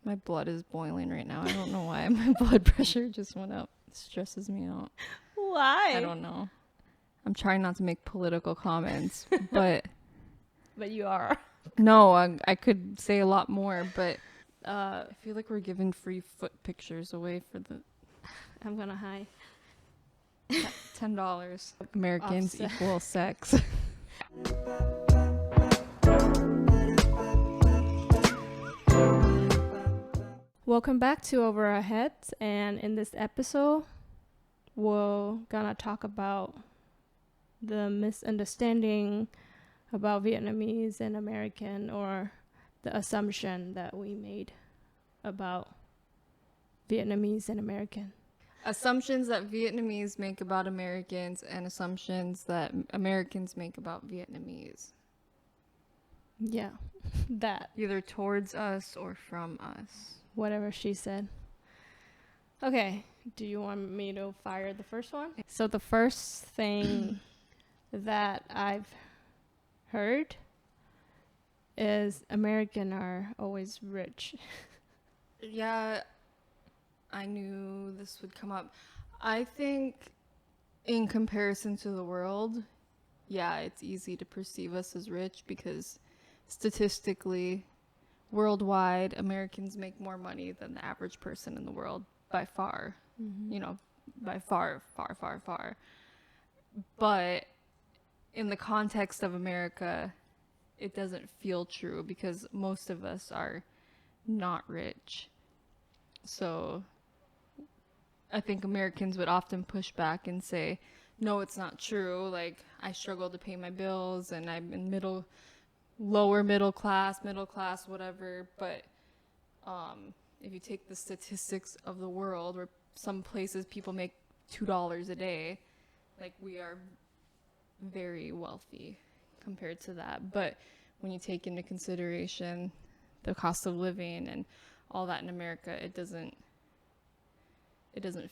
My blood is boiling right now. I don't know why. My blood pressure just went up. It stresses me out. Why? I don't know. I'm trying not to make political comments, but But you are. no, I could say a lot more, but I feel like we're giving free foot pictures away for the I'm gonna hide. $10. Americans Offset. equal sex. Welcome back to Over Our Heads, and in this episode, we're gonna talk about the misunderstanding about Vietnamese and American, or the assumption that we made about Vietnamese and American. Assumptions that Vietnamese make about Americans and assumptions that Americans make about Vietnamese. Yeah, that. Either towards us or from us. Whatever she said. Okay, do you want me to fire the first one? So the first thing that I've heard is American are always rich. Yeah, I knew this would come up. I think in comparison to the world, yeah, it's easy to perceive us as rich because statistically, worldwide, Americans make more money than the average person in the world by far. Mm-hmm. You know, by far, far, far, far. But in the context of America, it doesn't feel true because most of us are not rich. So I think Americans would often push back and say, no, it's not true. Like, I struggle to pay my bills and I'm in lower middle class, whatever. But if you take the statistics of the world, where some places people make $2 a day, like, we are very wealthy compared to that. But when you take into consideration the cost of living and all that in America, it doesn't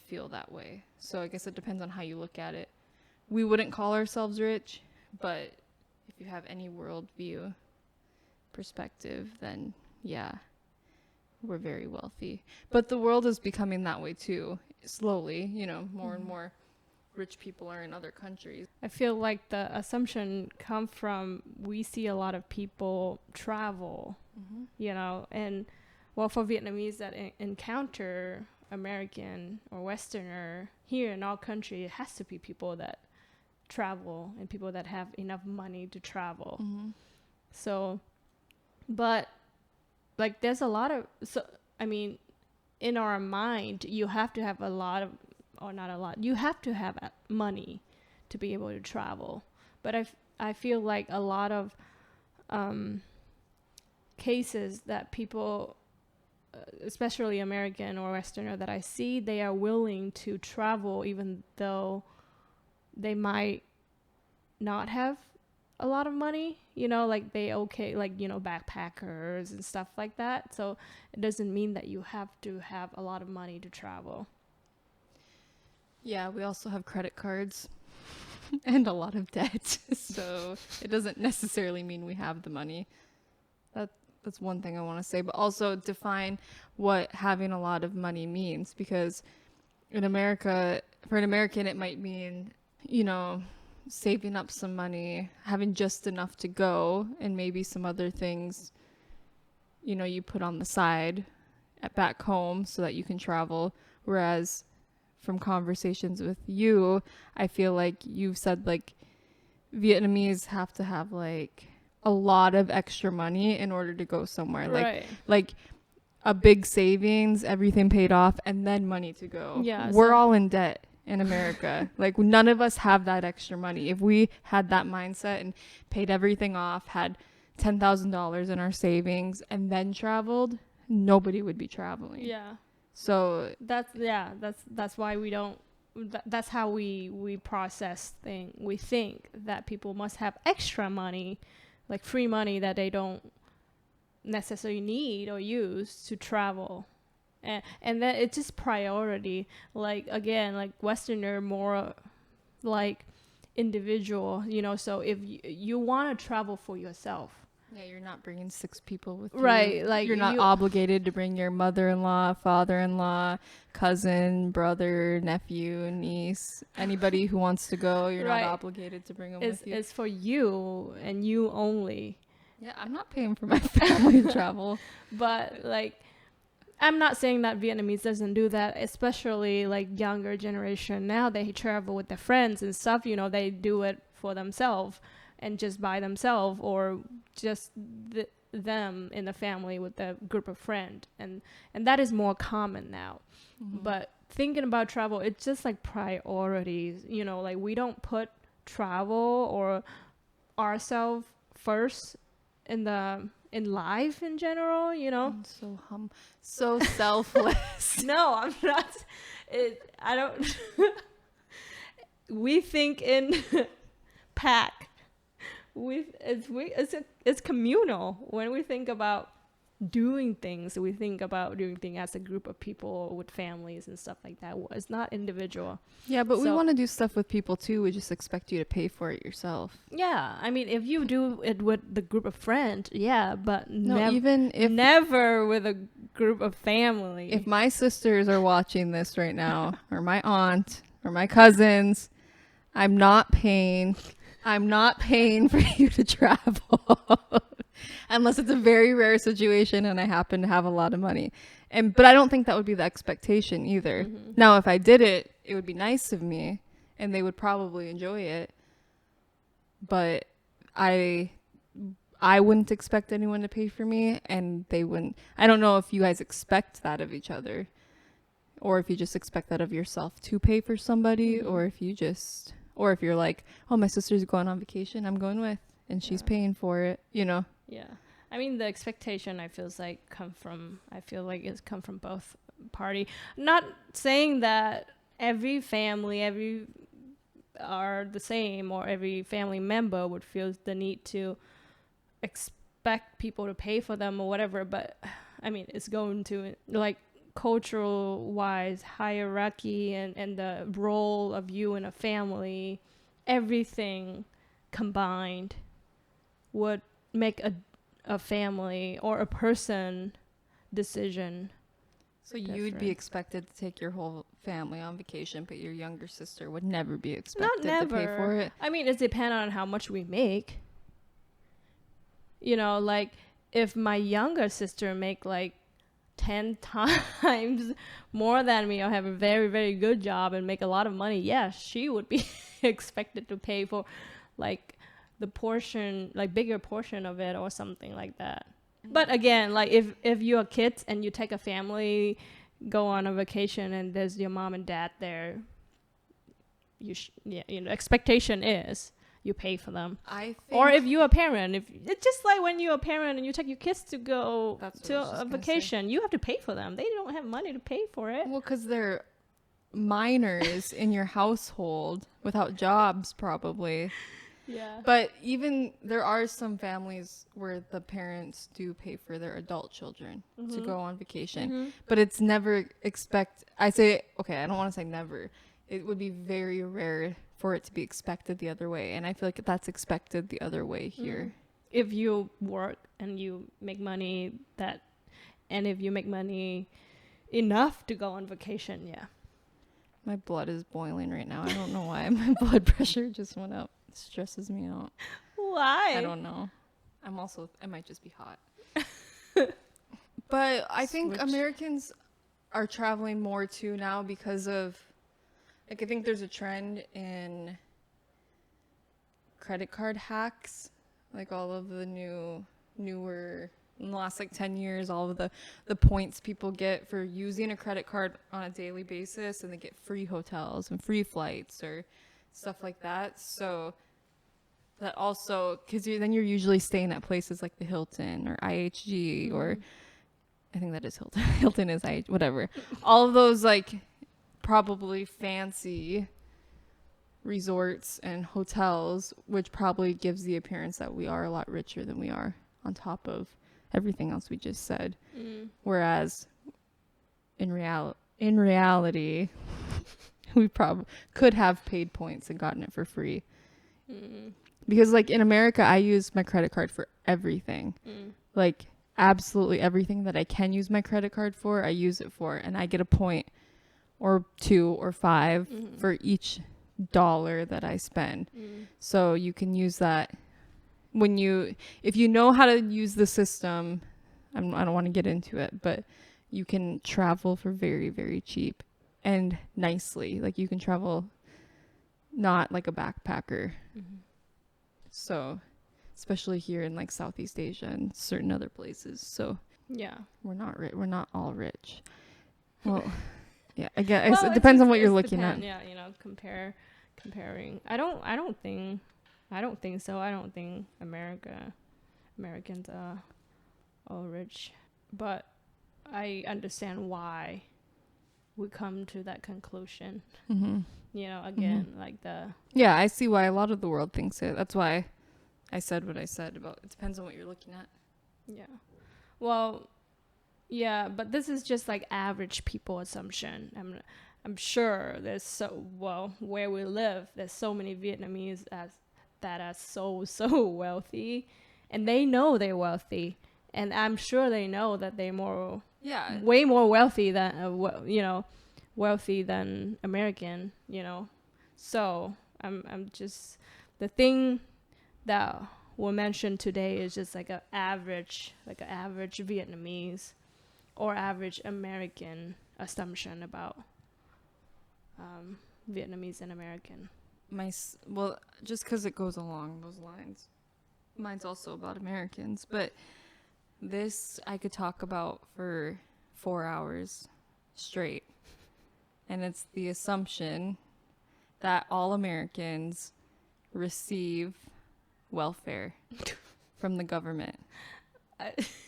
feel that way. So I guess it depends on how you look at it. We wouldn't call ourselves rich, but if you have any worldview perspective, then yeah, we're very wealthy. But the world is becoming that way too, slowly. You know, more and more rich people are in other countries. I feel like the assumption come from we see a lot of people travel, you know, and well, for Vietnamese that encounter American or Westerner here in our country, it has to be people that travel and people that have enough money to travel. So, but like there's a lot of, so I mean, in our mind, you have to have a lot of, or not a lot, you have to have money to be able to travel. But I feel like a lot of cases that people, especially American or Westerner that I see, they are willing to travel even though they might not have a lot of money, you know, like backpackers and stuff like that. So it doesn't mean that you have to have a lot of money to travel. Yeah, we also have credit cards and a lot of debt. So it doesn't necessarily mean we have the money. That's one thing I want to say, but also define what having a lot of money means, because in America, for an American, it might mean, you know, saving up some money, having just enough to go, and maybe some other things, you know, you put on the side back home so that you can travel. Whereas from conversations with you, I feel like you've said like Vietnamese have to have like a lot of extra money in order to go somewhere. Right. Like a big savings, everything paid off, and then money to go. Yeah, we're all in debt in America. Like, none of us have that extra money. If we had that mindset and paid everything off, had $10,000 in our savings, and then traveled, nobody would be traveling. Yeah. So that's why we don't. That's how we process things. We think that people must have extra money, like free money that they don't necessarily need or use to travel. And then it's just priority. Like, again, like Westerner more like individual, you know. So if you want to travel for yourself, Yeah, you're not bringing 6 people with you. Right, like you're not obligated to bring your mother-in-law, father-in-law, cousin, brother, nephew, niece, anybody who wants to go. You're Right. not obligated to bring them with you. It's for you and you only. Yeah, I'm not paying for my family to travel. But like, I'm not saying that Vietnamese doesn't do that, especially like younger generation. Now they travel with their friends and stuff, you know, they do it for themselves and just by themselves, or just them in the family with a group of friends, and that is more common now. But thinking about travel, it's just like priorities, you know, like we don't put travel or ourselves first in life in general, you know. I'm so selfless. No, I'm not. I don't. We think in pack. It's communal. When we think about doing things, we think about doing things as a group of people with families and stuff like that. It's not individual. Yeah, but we want to do stuff with people too. We just expect you to pay for it yourself. Yeah, I mean, if you do it with the group of friends, yeah, but never with a group of family. If my sisters are watching this right now, or my aunt, or my cousins, I'm not paying for you to travel. Unless it's a very rare situation and I happen to have a lot of money. But I don't think that would be the expectation either. Now, if I did it, it would be nice of me and they would probably enjoy it. But I wouldn't expect anyone to pay for me, and they wouldn't. I don't know if you guys expect that of each other, or if you just expect that of yourself to pay for somebody, or if you're like, oh, my sister's going on vacation, I'm going with, and she's paying for it, you know? Yeah. I mean, the expectation I feel like it's come from both party. Not saying that every family are the same, or every family member would feel the need to expect people to pay for them or whatever, but I mean, it's going to, like, cultural wise hierarchy and the role of you in a family, everything combined would make a family or a person decision. So you'd be expected to take your whole family on vacation, but your younger sister would never be expected to pay for it. I mean, it depends on how much we make. You know, like if my younger sister make like 10 times more than me, or have a very, very good job and make a lot of money, yeah, she would be expected to pay for like the portion, like bigger portion of it or something like that. But again, like if you're kids and you take a family, go on a vacation and there's your mom and dad there, expectation is you pay for them. Or if you're a parent, it's just like when you're a parent and you take your kids to go to a vacation, you have to pay for them. They don't have money to pay for it. Well, because they're minors in your household without jobs, probably. Yeah. But even there are some families where the parents do pay for their adult children to go on vacation. But it's never I don't want to say never. It would be very rare for it to be expected the other way. And I feel like that's expected the other way here. If you work and you make money and if you make money enough to go on vacation, yeah. My blood is boiling right now. I don't know why. My blood pressure just went up. It stresses me out. Why? I don't know. I might just be hot. But I think Americans are traveling more too now because of, like, I think there's a trend in credit card hacks, like all of the newer in the last like 10 years, all of the points people get for using a credit card on a daily basis, and they get free hotels and free flights or stuff like that. So that also, because then you're usually staying at places like the Hilton or IHG, or I think that is Hilton. Hilton is IHG, whatever. All of those like probably fancy resorts and hotels, which probably gives the appearance that we are a lot richer than we are, on top of everything else we just said. Whereas in reality we probably could have paid points and gotten it for free. Because like in America, I use my credit card for everything. Like absolutely everything that I can use my credit card for, I use it for, and I get a point or 2 or 5 for each dollar that I spend. So you can use that if you know how to use the system. I don't want to get into it, but you can travel for very, very cheap and nicely. Like you can travel not like a backpacker. So especially here in like Southeast Asia and certain other places. So yeah, we're not all rich. Well, yeah, I guess it depends on what you're looking at. Yeah, you know, comparing. I don't think so. I don't think Americans are all rich, but I understand why we come to that conclusion. You know, again, like yeah, I see why a lot of the world thinks it. That's why I said what I said about it depends on what you're looking at. Yeah. Well, yeah, but this is just like average people assumption. I'm sure there's where we live, there's so many Vietnamese that are so wealthy, and they know they're wealthy, and I'm sure they know that they're way more wealthy than wealthy than American, you know. So I'm just, the thing that we mentioned today is just like an average Vietnamese or average American assumption about Vietnamese and American. Just because it goes along those lines. Mine's also about Americans, but this I could talk about for 4 hours straight. And it's the assumption that all Americans receive welfare from the government.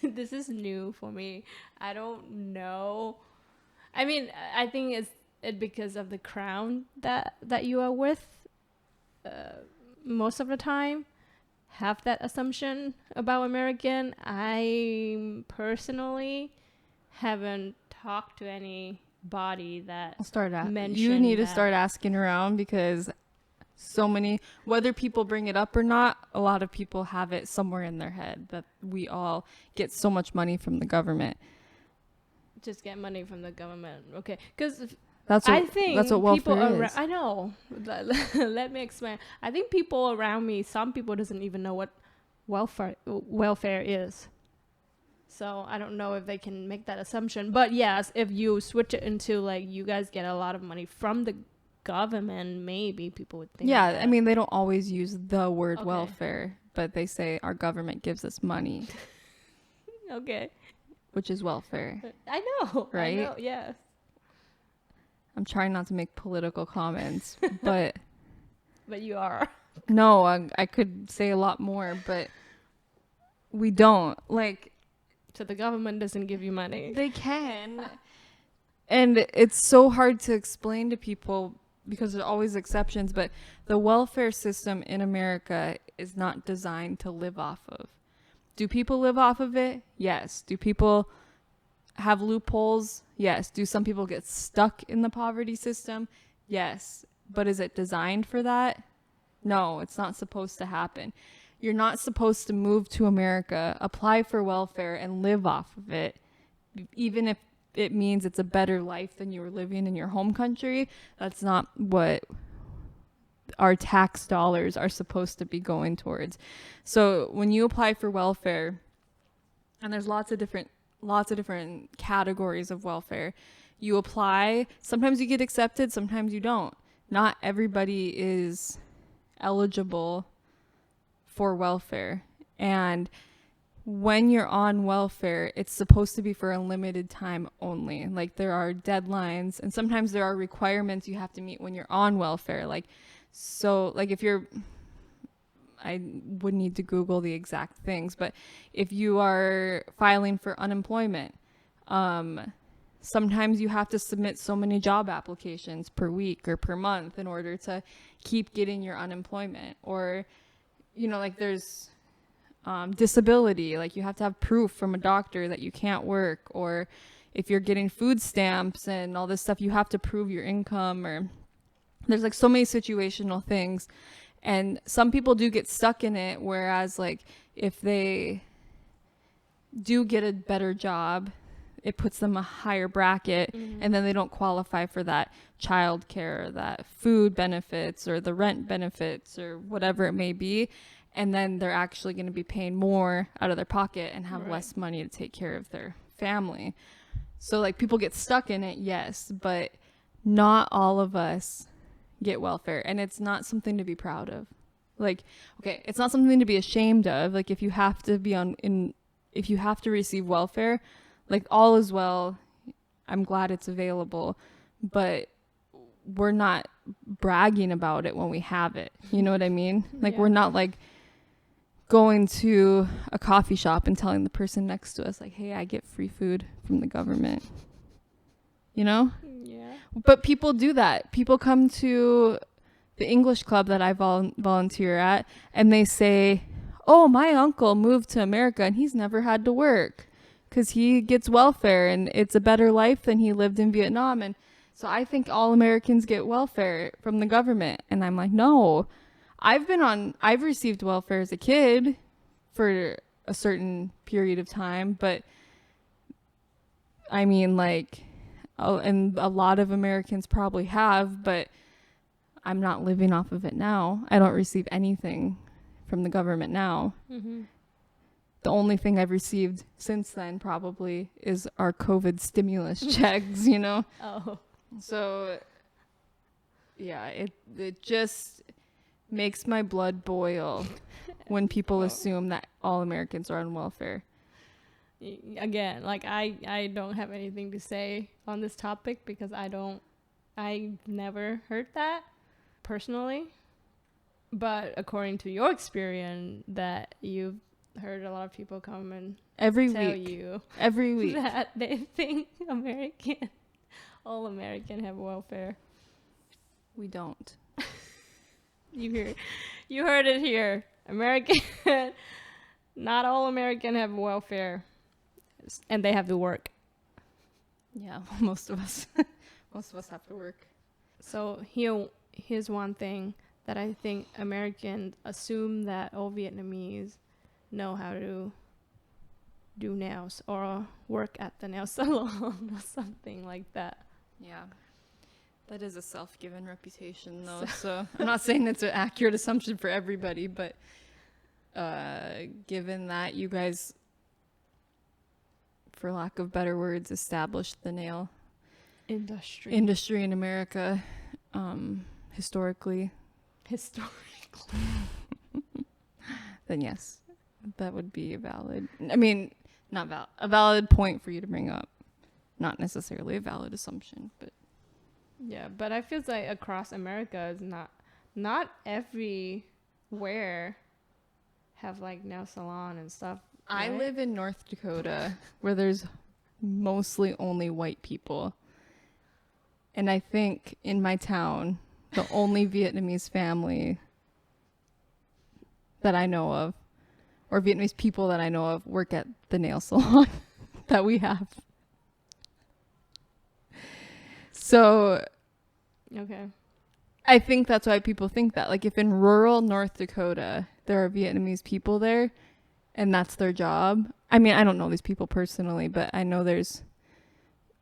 This is new for me. I don't know. I mean, I think it's because of the crown that you are with most of the time have that assumption about American. I personally haven't talked to anybody that mentioned you need to that. start asking around, because so many, whether people bring it up or not, a lot of people have it somewhere in their head that we all get so much money from the government. Just get money from the government, okay? Because I think that's what welfare is. I know. Let me explain. I think people around me, some people doesn't even know what welfare is. So I don't know if they can make that assumption. But yes, if you switch it into like you guys get a lot of money from the government, maybe people would think. Yeah, I mean, they don't always use the word welfare, but they say our government gives us money. Okay. Which is welfare. I know. Right? I know, yes. I'm trying not to make political comments, but... But you are. No, I could say a lot more, but we don't. Like... So the government doesn't give you money. They can. And it's so hard to explain to people because there are always exceptions, but the welfare system in America is not designed to live off of. Do people live off of it? Yes. Do people have loopholes? Yes. Do some people get stuck in the poverty system? Yes. But is it designed for that? No, it's not supposed to happen. You're not supposed to move to America, apply for welfare, and live off of it, even if it means it's a better life than you were living in your home country. That's not what our tax dollars are supposed to be going towards. So when you apply for welfare, and there's lots of different categories of welfare, you apply. Sometimes you get accepted, sometimes you don't. Not everybody is eligible for welfare. And when you're on welfare, it's supposed to be for a limited time only. Like there are deadlines, and sometimes there are requirements you have to meet when you're on welfare. Like if you're, I would need to Google the exact things, but if you are filing for unemployment, sometimes you have to submit so many job applications per week or per month in order to keep getting your unemployment. Or, like there's disability, like you have to have proof from a doctor that you can't work. Or if you're getting food stamps and all this stuff, you have to prove your income. Or there's like so many situational things. And some people do get stuck in it, whereas like if they do get a better job, it puts them a higher bracket, and then they don't qualify for that child care, that food benefits, or the rent benefits, or whatever it may be. And then they're actually going to be paying more out of their pocket and have less money to take care of their family. So like people get stuck in it, yes, but not all of us get welfare, and it's not something to be proud of. Like, okay, it's not something to be ashamed of. Like if you have to be if you have to receive welfare, like all is well. I'm glad it's available, but we're not bragging about it when we have it. You know what I mean? Like we're not like going to a coffee shop and telling the person next to us like, hey, I get free food from the government. You know? Yeah. But people do that. People come to the English club that I volunteer at, and they say, oh, my uncle moved to America and he's never had to work because he gets welfare and it's a better life than he lived in Vietnam. And so I think all Americans get welfare from the government. And I'm like, no, I've received welfare as a kid for a certain period of time. But I mean, like, and a lot of Americans probably have, but I'm not living off of it now. I don't receive anything from the government now. The only thing I've received since then probably is our COVID stimulus checks, you know? Oh. So, yeah, it just makes my blood boil when people assume that all Americans are on welfare. Again, like I don't have anything to say on this topic because I never heard that personally. But according to your experience, that you've heard a lot of people come and tell you every week that they think all American have welfare. We don't. You heard it here. American, not all American have welfare, and they have to work. Yeah, most of us have to work. So here's one thing that I think Americans assume that all Vietnamese know how to do nails or work at the nail salon or something like that. Yeah. That is a self-given reputation, though. So I'm not saying it's an accurate assumption for everybody, but given that you guys, for lack of better words, established the nail industry in America, historically, then yes, that would be a valid. I mean, a valid point for you to bring up. Not necessarily a valid assumption, but. Yeah, but I feel like across America is not everywhere have like nail salon and stuff. Right? I live in North Dakota where there's mostly only white people. And I think in my town, the only Vietnamese family that I know of, or Vietnamese people that I know of, work at the nail salon that we have. So, okay. I think that's why people think that. Like, if in rural North Dakota, there are Vietnamese people there, and that's their job. I mean, I don't know these people personally, but I know there's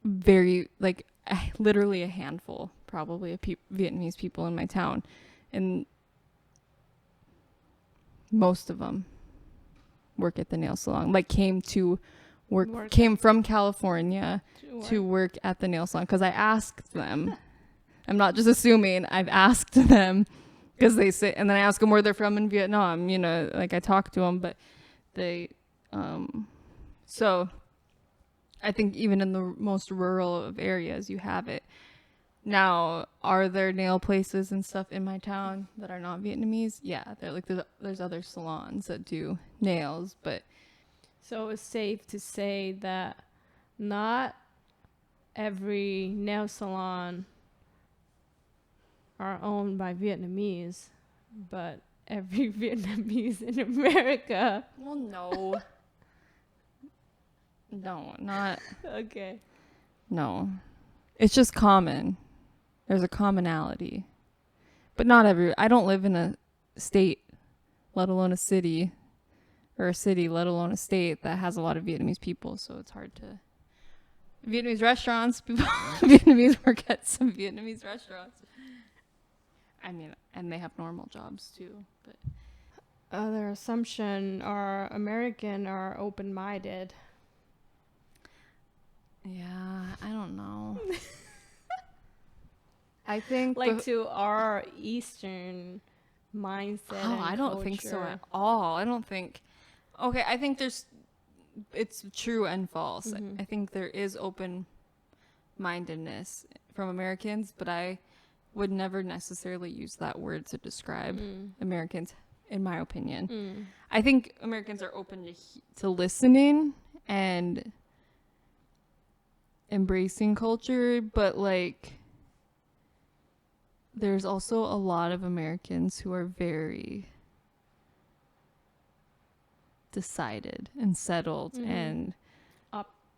literally a handful, probably, of Vietnamese people in my town. And most of them work at the nail salon. Like, came from California to work at the nail salon because I asked them. I'm not just assuming. I've asked them because they say, and then I ask them where they're from in Vietnam. You know, like I talk to them, but they. So, I think even in the most rural of areas, you have it. Now, are there nail places and stuff in my town that are not Vietnamese? Yeah, there's other salons that do nails, but. So it's safe to say that not every nail salon are owned by Vietnamese, but every Vietnamese in America. Well, no. No, not. Okay. No. It's just common. There's a commonality. But not I don't live in a state, let alone a city, or a city, let alone a state that has a lot of Vietnamese people. So it's hard to. Vietnamese restaurants, people, Vietnamese work at some Vietnamese restaurants. I mean, and they have normal jobs too. But other assumption are American are open-minded. Yeah, I don't know. I think Like to our Eastern mindset. Oh, and I don't think so at all. I don't think. Okay, I think it's true and false. Mm-hmm. I think there is open-mindedness from Americans, but I would never necessarily use that word to describe Americans, in my opinion. I think Americans are open to listening and embracing culture, but like there's also a lot of Americans who are very decided and settled and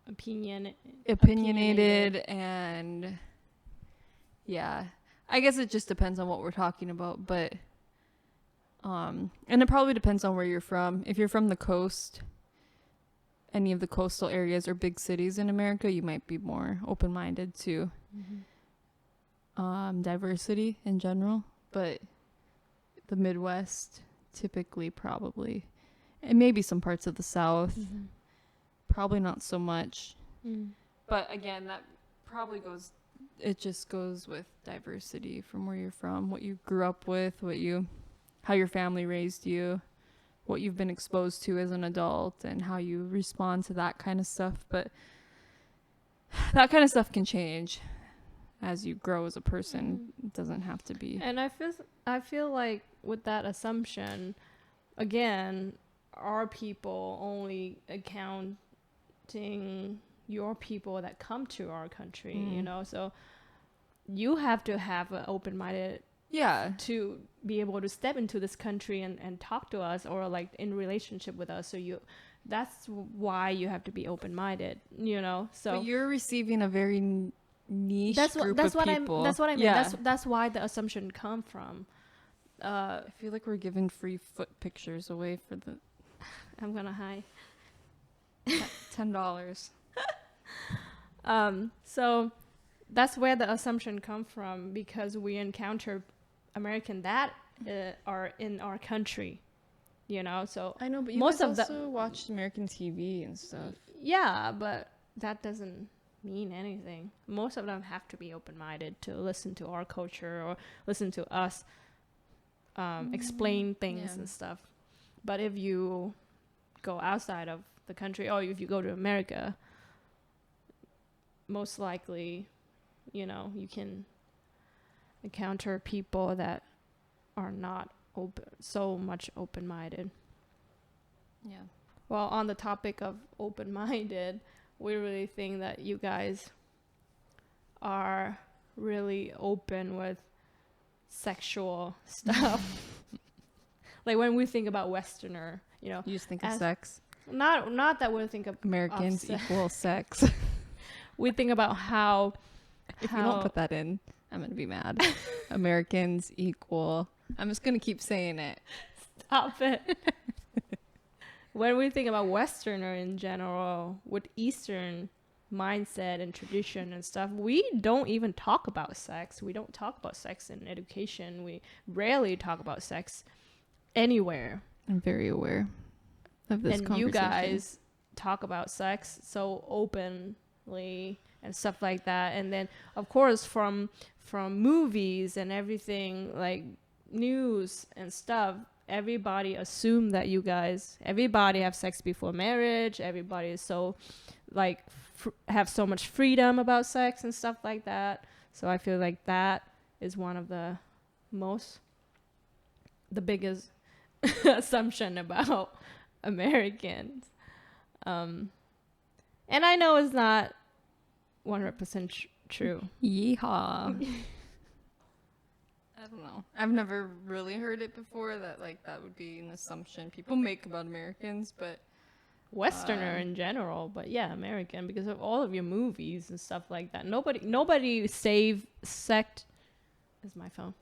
opinionated and yeah, I guess it just depends on what we're talking about, but and it probably depends on where you're from. If you're from the coast, any of the coastal areas or big cities in America, you might be more open-minded to diversity in general, but the Midwest typically probably, and maybe some parts of the South, probably not so much. But again, that probably it just goes with diversity from where you're from, what you grew up with, how your family raised you, what you've been exposed to as an adult, and how you respond to that kind of stuff. But that kind of stuff can change as you grow as a person. It doesn't have to be. And I feel like with that assumption, again, our people only accounting your people that come to our country, you know, so you have to have an open-minded to be able to step into this country and talk to us or like in relationship with us. So that's why you have to be open-minded, you know. So but you're receiving a very niche group of people. That's what I mean. Yeah. That's why the assumption come from. I feel like we're giving free foot pictures away for the. I'm gonna hide. $10. So that's where the assumption come from, because we encounter American that are in our country, you know. So I know, but you most guys of also watch American TV and stuff. Yeah, but that doesn't mean anything. Most of them have to be open-minded to listen to our culture or listen to us explain things and stuff. But if you go outside of the country, or if you go to America, most likely, you know, you can encounter people that are not so much open-minded. Yeah. Well, on the topic of open-minded, we really think that you guys are really open with sexual stuff. Like when we think about Westerner, you know, you just think of sex. Not that we think of Americans equal sex. We think about how if you don't put that in, I'm gonna be mad. Americans equal. I'm just gonna keep saying it. Stop it. When we think about Westerner in general, with Eastern mindset and tradition and stuff, we don't even talk about sex. We don't talk about sex in education. We rarely talk about sex anywhere. I'm very aware of this conversation. And you guys talk about sex so openly and stuff like that. And then, of course, from movies and everything, like news and stuff, everybody assume that you guys, everybody have sex before marriage. Everybody is so like have so much freedom about sex and stuff like that. So I feel like that is one of the biggest assumption about Americans. And I know it's not 100% true. Yeehaw. I don't know. I've never really heard it before that like that would be an assumption people make about Americans, but Westerner in general, but yeah, American, because of all of your movies and stuff like that. Nobody save sex. Is my phone?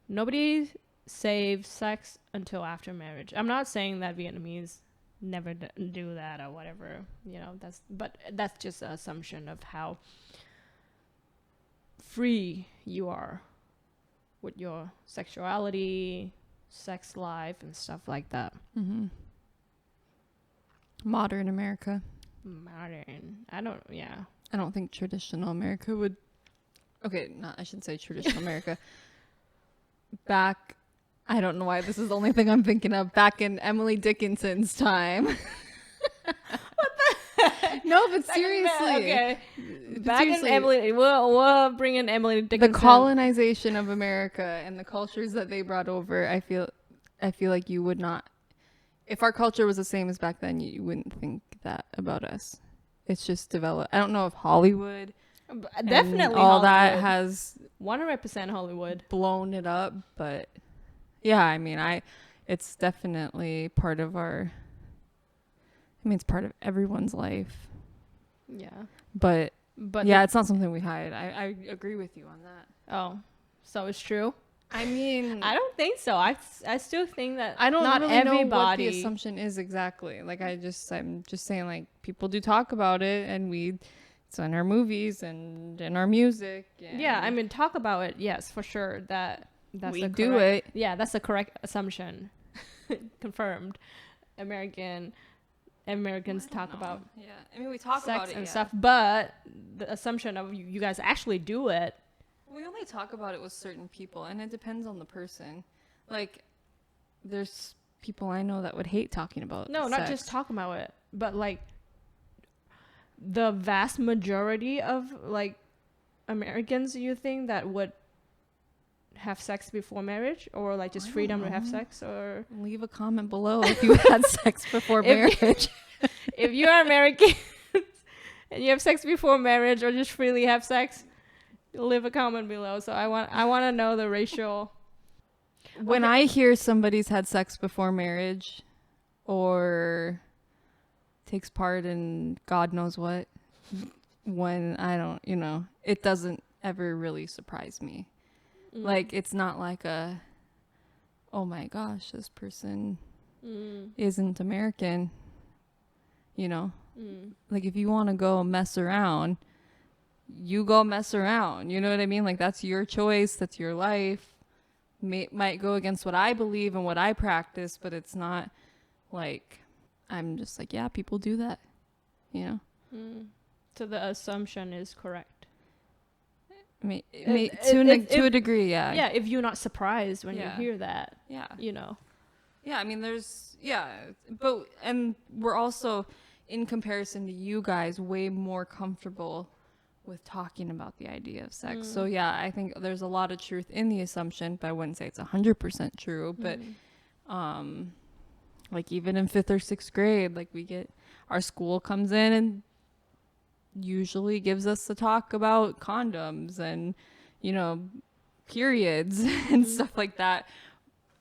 Nobody save sex until after marriage. I'm not saying that Vietnamese never do that or whatever, you know, that's just an assumption of how free you are with your sexuality, sex life, and stuff like that. Mm-hmm. Modern America. I don't think traditional America would. Okay, I shouldn't say traditional America. Back, I don't know why this is the only thing I'm thinking of. Back in Emily Dickinson's time. What the heck? No, but seriously. Okay. Back seriously, in Emily, we'll bring in Emily Dickinson. The colonization of America and the cultures that they brought over, I feel like you would not. If our culture was the same as back then, you wouldn't think that about us. It's just developed. I don't know if Hollywood, definitely all Hollywood. that has 100% Hollywood blown it up, but yeah, I mean, it's definitely part of it's part of everyone's life. Yeah, but yeah, it's not something we hide. I agree with you on that. Oh, so it's true. I mean, I don't think so. I still think that I don't not really everybody know what the assumption is exactly. Like I'm just saying, like, people do talk about it, and it's in our movies and in our music. Yeah, I mean, talk about it. Yes, for sure. That's we do it. Yeah, that's the correct assumption. Confirmed. Americans talk about I mean, we talk sex about it and stuff, but the assumption of you guys actually do it. We only talk about it with certain people, and it depends on the person. Like, there's people I know that would hate talking about No, sex. not just talk about it, but like the vast majority of like Americans, you think that would have sex before marriage, or like just freedom to have sex? Or leave a comment below if you had sex before marriage. If you are American and you have sex before marriage, or just freely have sex, leave a comment below. So I want to know the ratio. When I hear somebody's had sex before marriage or takes part in God knows what, when I don't, it doesn't ever really surprise me. Like, it's not like oh my gosh, this person isn't American, Like, if you want to go mess around, you go mess around. You know what I mean? Like, that's your choice. That's your life. Might go against what I believe and what I practice, but it's not like I'm just like, yeah, people do that, So the assumption is correct. To a degree, yeah. Yeah, if you're not surprised when you hear that. Yeah. Yeah, I mean, and we're also, in comparison to you guys, way more comfortable with talking about the idea of sex. So yeah, I think there's a lot of truth in the assumption, but I wouldn't say it's 100% true. But like, even in 5th or 6th grade, like, our school comes in and usually gives us the talk about condoms and periods and stuff like that.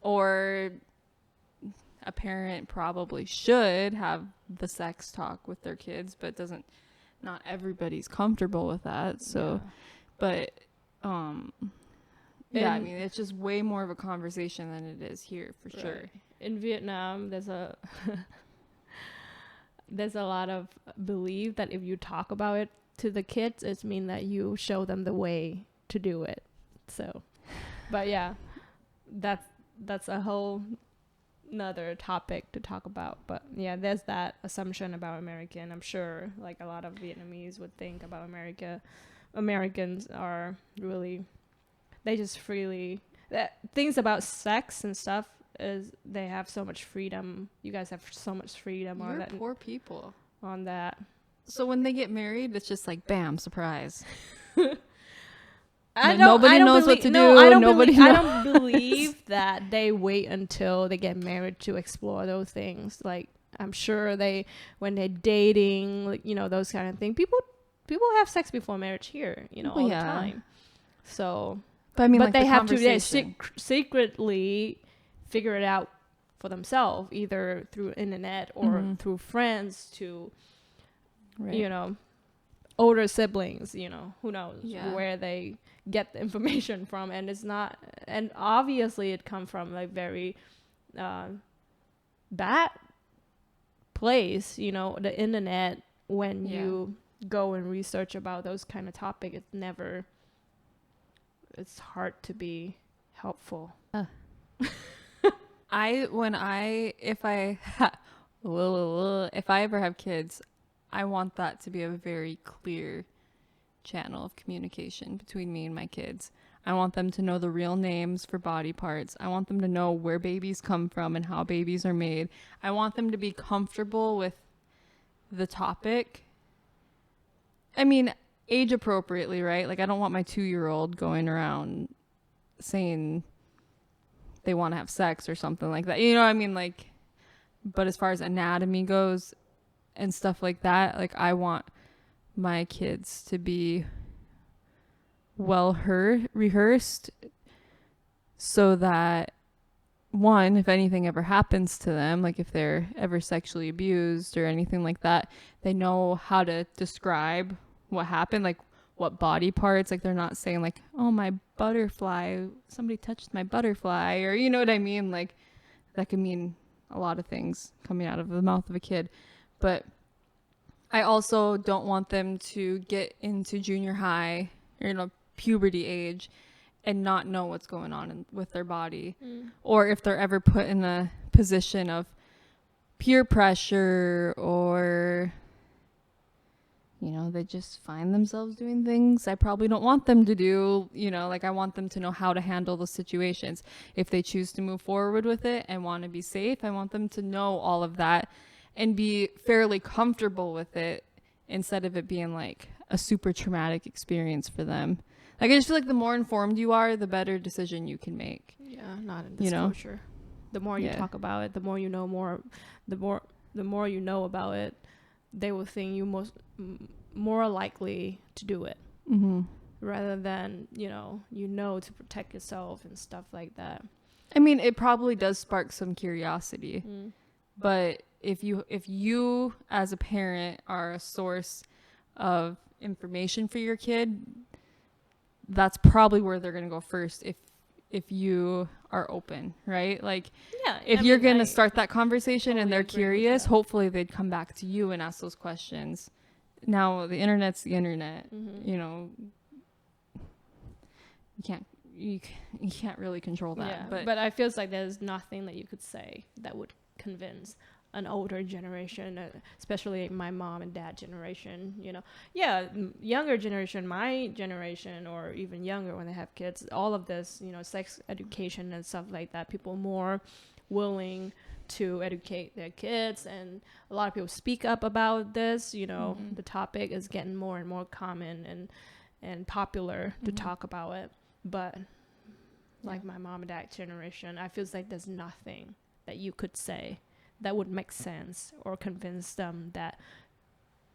Or a parent probably should have the sex talk with their kids, but not everybody's comfortable with that. So but I mean, it's just way more of a conversation than it is here, for sure. In Vietnam, there's a lot of belief that if you talk about it to the kids, it means that you show them the way to do it. So, but yeah, that's a whole another topic to talk about. But yeah, there's that assumption about American. I'm sure like a lot of Vietnamese would think about Americans are really, they just freely, things about sex and stuff is they have so much freedom. You guys have so much freedom. You're on that. Poor people. On that. So when they get married, it's just like, bam, surprise. Nobody knows what to do. I don't knows. believe that they wait until they get married to explore those things. Like, I'm sure when they're dating, like, those kind of things. People have sex before marriage here, all the time. So, but I mean, but they have to secretly figure it out for themselves, either through internet or through friends to, older siblings, you know, who knows Yeah. where they get the information from. And it's not, and obviously it come from like very bad place, you know, the internet. When Yeah. you go and research about those kind of topic, it's hard to be helpful. If I ever have kids, I want that to be a very clear channel of communication between me and my kids. I want them to know the real names for body parts. I want them to know where babies come from and how babies are made. I want them to be comfortable with the topic. I mean, age appropriately, right? Like, I don't want my 2-year-old going around saying they want to have sex or something like that. You know what I mean? Like, but as far as anatomy goes and stuff like that, like, I want my kids to be well rehearsed so that, one, if anything ever happens to them, like if they're ever sexually abused or anything like that, they know how to describe what happened, like what body parts, like they're not saying like, oh, my butterfly, somebody touched my butterfly, or you know what I mean? Like, that could mean a lot of things coming out of the mouth of a kid. But I also don't want them to get into junior high or, you know, puberty age and not know what's going on with their body. Or if they're ever put in a position of peer pressure, or, you know, they just find themselves doing things I probably don't want them to do. You know, like, I want them to know how to handle those situations. If they choose to move forward with it and want to be safe, I want them to know all of that and be fairly comfortable with it, instead of it being like a super traumatic experience for them. Like, I just feel like the more informed you are, the better decision you can make. Yeah, not in this You know? culture. The more you talk about it, the more you know more. The more you know about it, they will think you more likely to do it, rather than you know to protect yourself and stuff like that. I mean, it probably does spark some curiosity, but if you as a parent are a source of information for your kid, that's probably where they're going to go first. If you are open, right? Like, if you're going to start that conversation and they're curious, hopefully they'd come back to you and ask those questions. Now, the internet's the internet. You know, you can't really control that. Yeah, but I feel like there's nothing that you could say that would convince an older generation, especially my mom and dad generation, you know. Yeah, younger generation, my generation, or even younger when they have kids, all of this, you know, sex education and stuff like that, people more willing to educate their kids, and a lot of people speak up about this, you know. The topic is getting more and more common and popular to talk about it. But like my mom and dad generation, I feel like there's nothing that you could say that would make sense or convince them that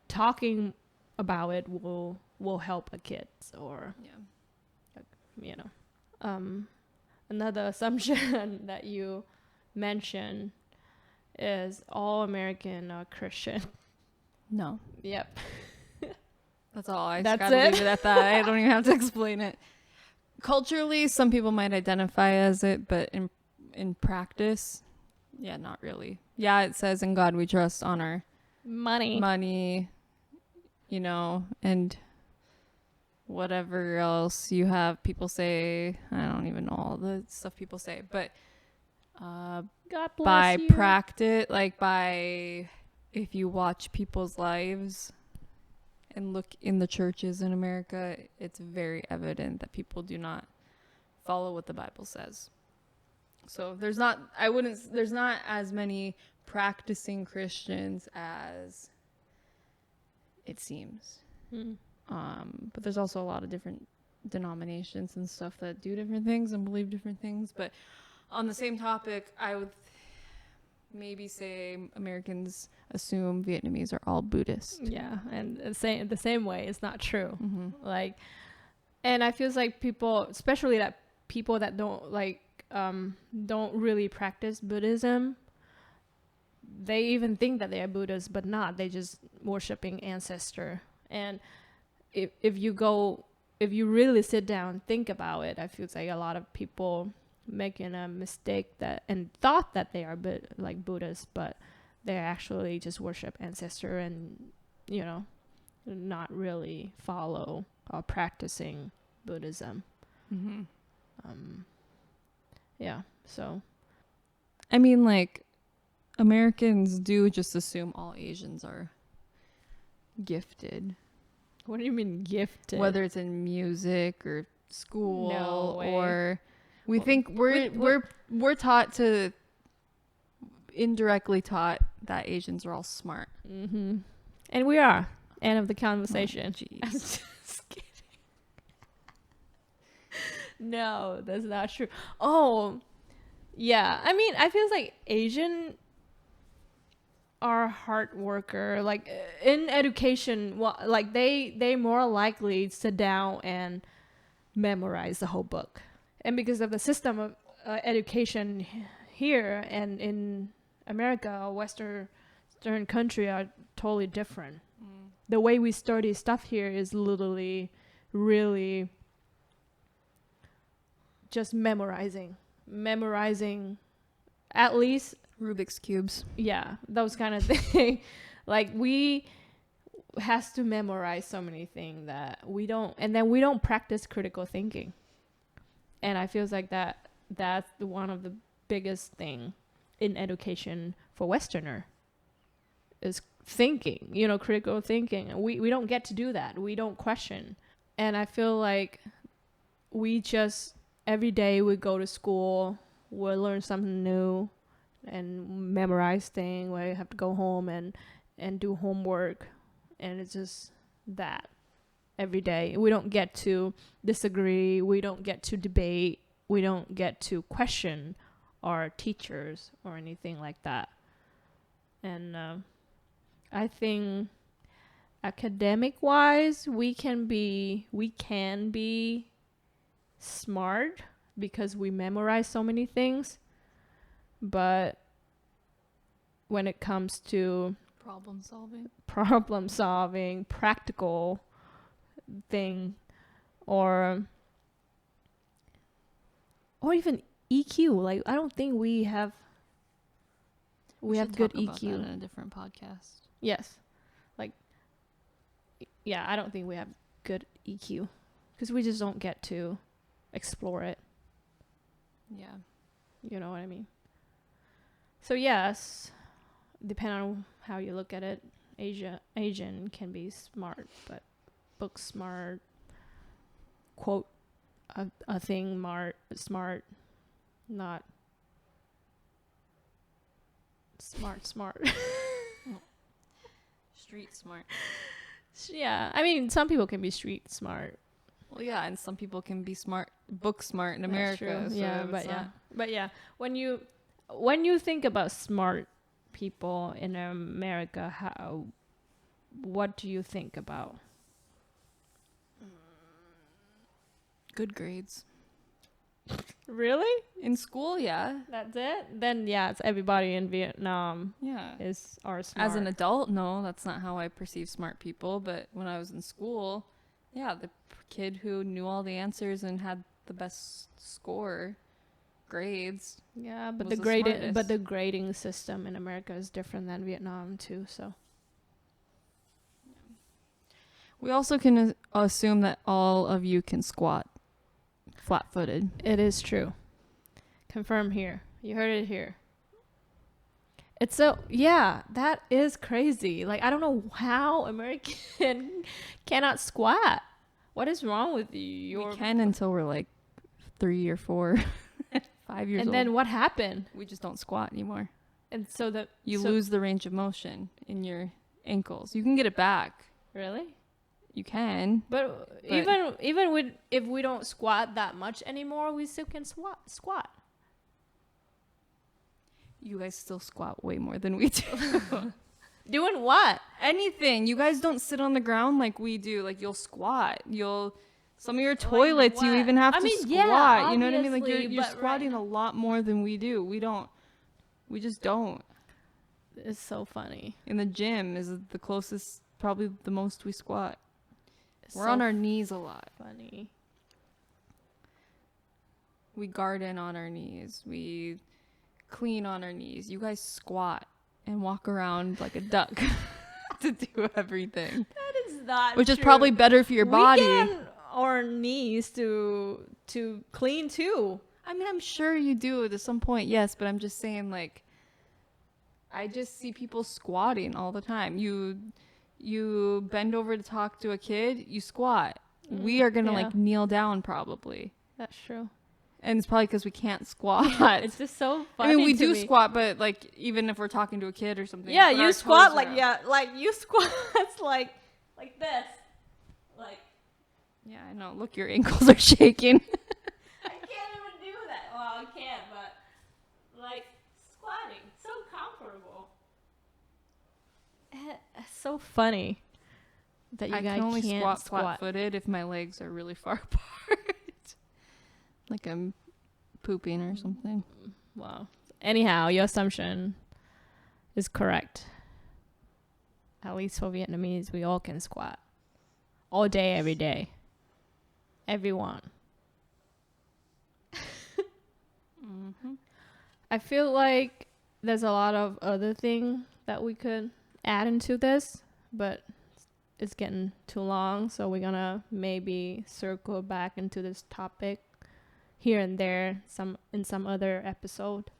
talking about it will help a kid, or you know. Another assumption that you mentioned is all American are Christian. No. Yep. That's all. I That's just gotta it? leave it at that. I don't even have to explain it. Culturally, some people might identify as it, but in practice, yeah, not really. Yeah, it says in God we trust, honor money, you know, and whatever else you have people say. I don't even know all the stuff people say, but God bless by you. practice, like by, if you watch people's lives and look in the churches in America, it's very evident that people do not follow what the Bible says. So there's not as many practicing Christians as it seems. But there's also a lot of different denominations and stuff that do different things and believe different things. But on the same topic, I would maybe say Americans assume Vietnamese are all Buddhist. Yeah, and the same way, it's not true. Like, and I feel like people, especially that people that don't really practice Buddhism, they even think that they are Buddhists, but not. They just worshiping ancestor. And if you really sit down and think about it, I feel like a lot of people making a mistake that and thought that they are like Buddhists, but they actually just worship ancestor and, you know, not really follow or practicing Buddhism. Mm-hmm. Yeah, so I mean, like, Americans do just assume all Asians are gifted. what do you mean gifted? Whether it's in music or school, No way. or we think we're taught to indirectly taught that Asians are all smart. Mm-hmm. And we are. End of the conversation. Jeez. I'm just kidding. No, that's not true. Oh, yeah. I mean, I feel like Asian are hard worker. Like in education, like they more likely sit down and memorize the whole book. And because of the system of education here and in America, Western country are totally different. The way we study stuff here is literally really just memorizing at least Rubik's cubes. Yeah, those kind of thing. Like we has to memorize so many things that we don't, and then we don't practice critical thinking. And I feel like that's one of the biggest thing in education for Westerner is thinking, you know, critical thinking. We don't get to do that. We don't question. And I feel like we just every day we go to school, we'll learn something new and memorize things. We have to go home and do homework, and it's just that every day. We don't get to disagree. We don't get to debate. We don't get to question our teachers or anything like that. And I think academic wise, we can be smart because we memorize so many things. But when it comes to problem solving, practical thing, or even EQ, like I don't think we have good talk about EQ that in a different podcast. Yes. Like, yeah, I don't think we have good EQ because we just don't get to explore it. Yeah. You know what I mean? So, yes, depending on how you look at it, Asian can be smart, but book smart, quote a thing smart, not smart. Street smart. Yeah, I mean, some people can be street smart. Well, yeah, and some people can be smart, book smart in America. So yeah, but yeah, when you think about smart people in America, what do you think about? Good grades. Really? In school, yeah. That's it? Then yeah, it's everybody in Vietnam. Yeah. Are smart. As an adult, no, that's not how I perceive smart people. But when I was in school, yeah, the kid who knew all the answers and had the best score grades. Yeah, but the the grading system in America is different than Vietnam too. So we also can assume that all of you can squat flat-footed. it is true. Confirm here. You heard it here. It's so, yeah, that is crazy. Like, I don't know how American cannot squat. What is wrong with you? We can until we're like 3 or 4, 5 years old. And then what happened? We just don't squat anymore. And so you lose the range of motion in your ankles. You can get it back. Really? You can. But even with if we don't squat that much anymore, we still can squat. You guys still squat way more than we do. Doing what? Anything. You guys don't sit on the ground like we do. Like you'll squat. Some of your toilets you even have to squat. Yeah, you know what I mean? Like you're but squatting a lot more than we do. We just don't. It's so funny. In the gym is the closest, probably the most we squat. We're on our knees a lot. Funny. We garden on our knees. We clean on our knees. You guys squat and walk around like a duck to do everything. That is not Which is true. probably better for your body. We get on our knees to clean too. I mean, I'm sure you do at some point, yes, but I'm just saying, like, I just see people squatting all the time. You bend over to talk to a kid, you squat. We are gonna like kneel down probably. That's true. And it's probably because we can't squat. It's just so funny. I mean, we to do me. squat, but like even if we're talking to a kid or something. Yeah, when you our squat toes like are up. you squat like this, like Yeah, I know. Look, your ankles are shaking. I can't even do that. Well, I can, but like squatting, so comfortable. It's so funny that you I guys can only can't squat squat. flat-footed if my legs are really far apart. Like I'm pooping or something. Wow. Anyhow, your assumption is correct. At least for Vietnamese, we all can squat. All day, every day. Everyone. I feel like there's a lot of other thing that we could add into this, but it's getting too long, so we're gonna maybe circle back into this topic here and there in some other episode.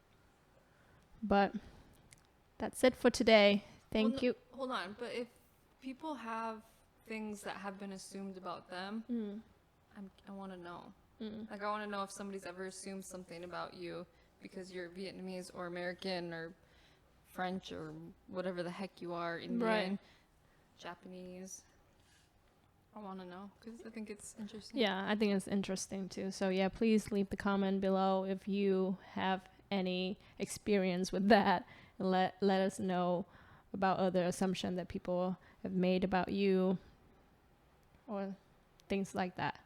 But that's it for today. Thank you. Hold on, but if people have things that have been assumed about them, I want to know. Like, I want to know if somebody's ever assumed something about you because you're Vietnamese or American or French or whatever the heck you are, Indian, Right. Japanese. I want to know because I think it's interesting. Yeah, I think it's interesting too. So yeah, please leave the comment below if you have any experience with that, and let us know about other assumptions that people have made about you or things like that.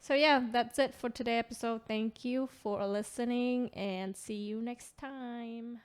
So yeah, that's it for today's episode. Thank you for listening and see you next time.